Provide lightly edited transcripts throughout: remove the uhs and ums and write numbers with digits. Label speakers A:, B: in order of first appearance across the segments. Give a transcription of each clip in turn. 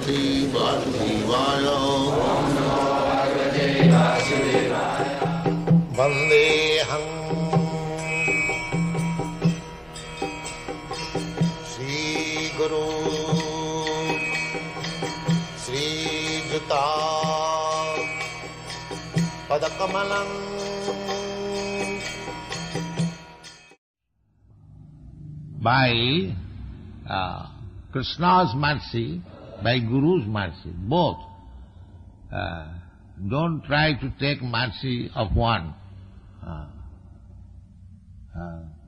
A: Bhagavate Vasudevaya. Vandeham Shri Guru Shri Juta Padakamalam. By Krishna's mercy, by Guru's mercy, both. Don't try to take mercy of one.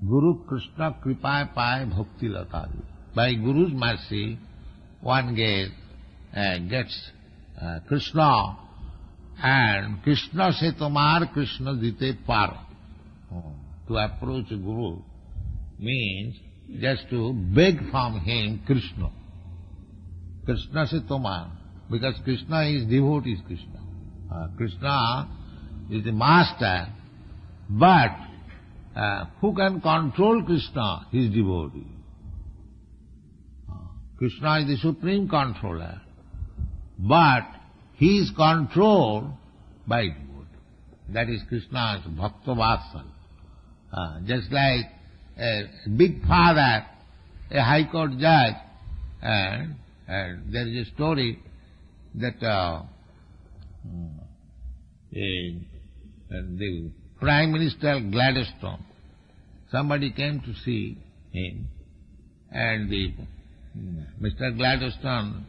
A: Guru Krishna Kripa Pai Bhakti Latadi. By Guru's mercy, one gets Krishna, and Krishna se tomar Krishna dite par. To approach a Guru means just to beg from him Krishna. Krishna se tomar, because Krishna is devotee Krishna. Krishna is the master, but who can control Krishna? His devotee. Krishna is the supreme controller, but he is controlled by devotee. That is Krishna's Bhakta Vatsal. Just like a big father, a high court judge, and there is a story that the Prime Minister Gladstone, somebody came to see him, and Mr. Gladstone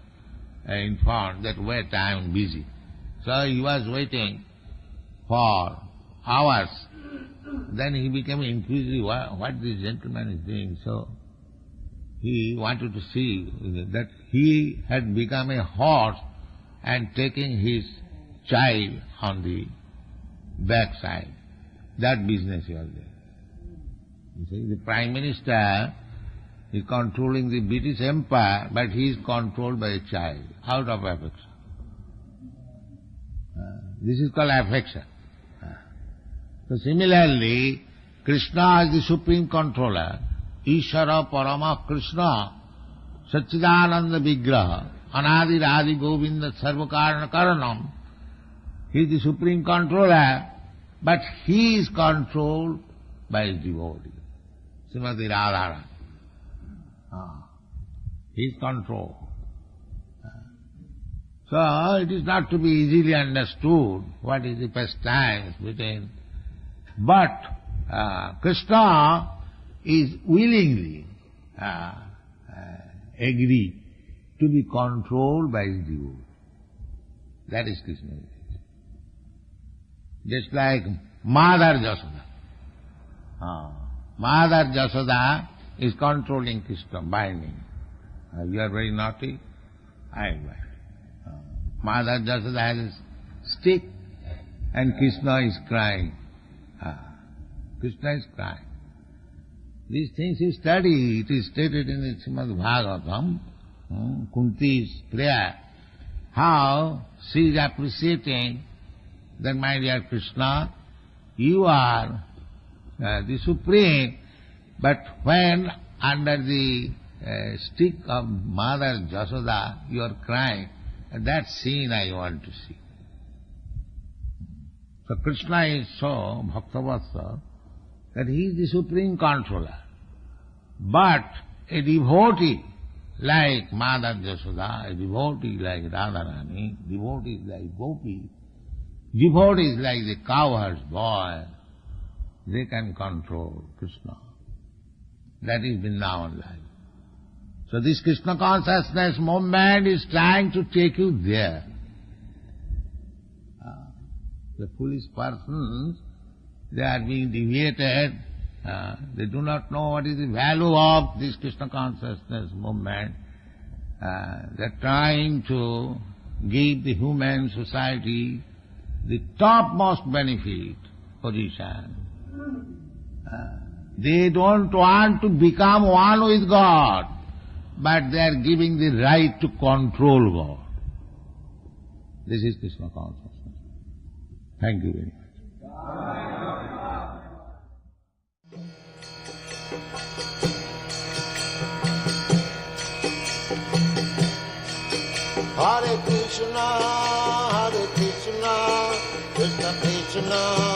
A: informed that, wait, I am busy. So he was waiting for hours. Then he became inquisitive, what this gentleman is doing. So he wanted to see that he had become a horse and taking his child on the backside. That business was there. You see, the Prime Minister is controlling the British Empire, but he is controlled by a child, out of affection. This is called affection. So similarly, Krishna is the supreme controller. Ishara Parama Krishna Satchidananda Vigraha Anadi Radhi Govinda Sarvakarana Karanam. He is the supreme controller, but he is controlled by his devotee. Srimati Radharani. He is controlled. So it is not to be easily understood what is the pastimes between. But Krishna is willingly agree to be controlled by his devotee. That is Krishna. Just like Mother Jasoda. Mother Jasoda is controlling Krishna, binding. You are very naughty, I am binding. Mother Jasoda has a stick and Krishna is crying. Krishna is crying. These things you study, it is stated in the Srimad Bhagavatam, Kunti's prayer, how she is appreciating that, my dear Krishna, you are the Supreme, but when under the stick of Mother Jasoda you are crying, that scene I want to see. So Krishna is so Bhaktavasa that he is the supreme controller. But a devotee like Mother Jasoda, a devotee like Radharani, devotees like Gopi, devotees like the cowherd's boy, they can control Krishna. That is Vrindavan life. So this Krishna consciousness movement is trying to take you there. The foolish persons, they are being deviated. They do not know what is the value of this Krishna consciousness movement. They are trying to give the human society the topmost benefit position. They don't want to become one with God, but they are giving the right to control God. This is Krishna consciousness. Thank you very much.
B: Krishna, Krishna Krishna